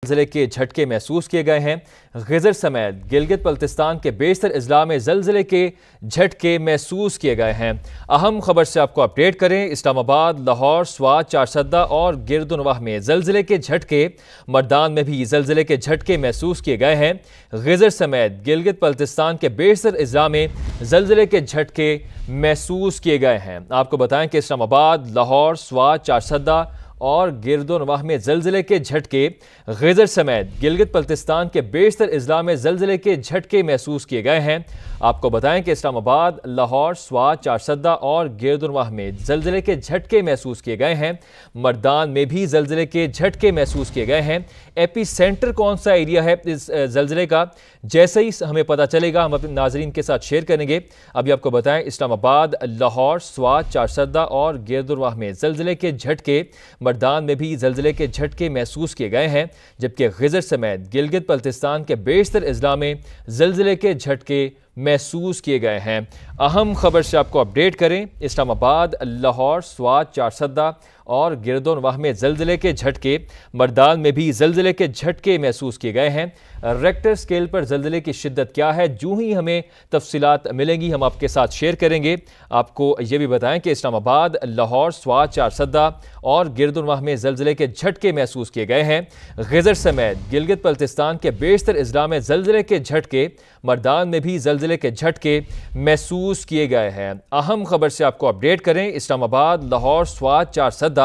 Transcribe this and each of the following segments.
ज़िले के झटके महसूस किए गए हैं। गिजर समेत गिलगित बल्तिस्तान के बेशतर अजला में ज़लज़ले के झटके महसूस किए गए हैं। अहम खबर से आपको अपडेट करें। इस्लामाबाद, लाहौर, स्वात, चारसद्दा और गिरदुनवाह में ज़लज़ले के झटके, मर्दान में भी ज़लज़ले के झटके महसूस किए गए हैं। गिजर समेत गिलगित बल्तिस्तान के बेशतर अजला में ज़लज़ले के झटके महसूस किए गए हैं। आपको बताएं कि इस्लामाबाद, लाहौर, स्वात, चारसद्दा और गिरदुनवाह में ज़लज़ले के झटके, गिजर समेत गिलगित बल्तिस्तान के बेशतर अजला में ज़लज़ले के झटके महसूस किए गए हैं। आपको बताएं कि इस्लामाबाद, लाहौर, स्वात, चारसद्दा और गिरदुनवाह में ज़लज़ले के झटके महसूस किए गए हैं। मर्दान में भी ज़लज़ले के झटके महसूस किए गए हैं। एपी सेंटर कौन सा एरिया है इस ज़लज़ले का, जैसे ही हमें पता चलेगा हम अपने नाजरीन के साथ शेयर करेंगे। अभी आपको बताएं, इस्लामाबाद, लाहौर, स्वात, चारसद्दा और गिरदुनवाह में ज़लज़ले के झटके, मर्दान में भी ज़लज़ले के झटके महसूस किए गए हैं, जबकि गिजर समेत गिलगित बल्तिस्तान के बेशतर अजला में ज़लज़ले के झटके महसूस किए गए हैं। अहम खबर से आपको अपडेट करें। इस्लामाबाद, लाहौर, स्वात, चारसद्दा और गिरदुनवाह में ज़लज़ले के झटके, मर्दान में भी ज़लज़ले के झटके महसूस किए गए हैं। रेक्टर स्केल पर ज़लज़ले की शिद्दत क्या है, जो ही हमें तफसीलात मिलेंगी हम आपके साथ शेयर करेंगे। आपको ये भी बताएं कि इस्लामाबाद, लाहौर, स्वात, चारसद्दा और गिरदुनवाह में ज़लज़ले के झटके महसूस किए गए हैं। गिजर समेत गिलगित बल्तिस्तान के बेशतर अजला में ज़लज़ले के झटके, मर्दान में भी ज़लज़ले के झटके महसूस किए गए हैं। अहम खबर से आपको अपडेट करें। इस्लामाबाद, लाहौर, स्वात, चारसद्दा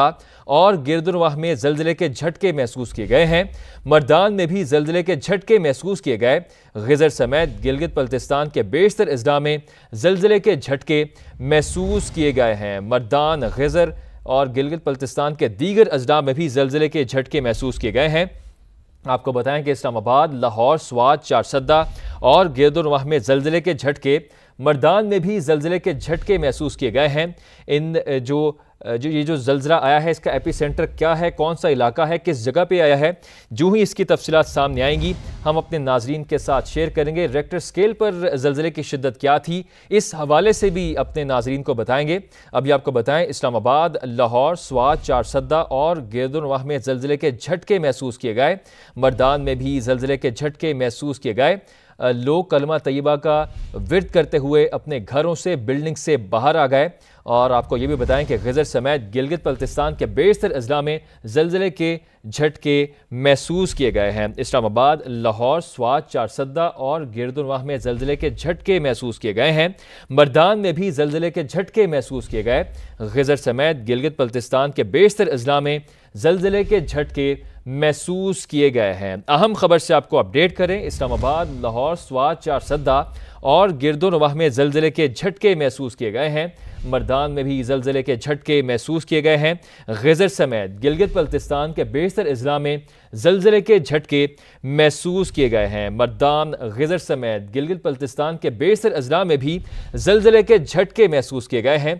और गिरदुनवाह में ज़लज़ले के झटके महसूस किए गए हैं। मर्दान में भी ज़लज़ले के झटके महसूस किए गए। गिजर समेत गिलगित बल्तिस्तान के बेशतर अजला में ज़लज़ले के झटके महसूस किए गए हैं। मर्दान, गिजर और गिलगित बल्तिस्तान के दीगर अजला में भी ज़लज़ले के झटके महसूस किए गए हैं। आपको बताएं कि इस्लामाबाद, लाहौर, स्वात, चारसद्दा और गिरदुनवाह में ज़लज़ले के झटके, मर्दान में भी ज़लज़ले के झटके महसूस किए गए हैं। ये जो ज़लज़ला आया है, इसका एपी सेंटर क्या है, कौन सा इलाका है, किस जगह पे आया है, जो ही इसकी तफसीलात सामने आएंगी हम अपने नाजरीन के साथ शेयर करेंगे। रेक्टर स्केल पर ज़लज़ले की शिद्दत क्या थी, इस हवाले से भी अपने नाजरीन को बताएंगे। अभी आपको बताएं, इस्लामाबाद, लाहौर, स्वात, चारसद्दा और गिरदुनवाह में ज़लज़ले के झटके महसूस किए गए। मर्दान में भी ज़लज़ले के झटके महसूस किए गए। लोग कलमा तैयबा का विर्द करते हुए अपने घरों से, बिल्डिंग से बाहर आ गए। और आपको ये भी बताएं कि गिजर समेत गिलगित बल्तिस्तान के बेशतर अजला में ज़लज़ले के झटके महसूस किए गए हैं। इस्लामाबाद, लाहौर, स्वात, चारसद्दा और गिरदुनवाह में ज़लज़ले के झटके महसूस किए गए हैं। मर्दान में भी ज़लज़ले के झटके महसूस किए गए। गिजर समेत गिलगित बल्तिस्तान के बेशतर अजला में ज़लज़ले के झटके महसूस किए गए हैं। अहम खबर से आपको अपडेट करें। इस्लामाबाद, लाहौर, स्वात, चारसद्दा और गिरदुनवाह में ज़लज़ले के झटके महसूस किए गए हैं। मर्दान में भी ज़लज़ले के झटके महसूस किए गए हैं। गिजर समेत गिलगित बल्तिस्तान के बेशतर अजला में ज़लज़ले के झटके महसूस किए गए हैं। मर्दान, गिजर समेत गिलगित बल्तिस्तान के बेशतर अजला में भी ज़लज़ले के झटके महसूस किए गए हैं।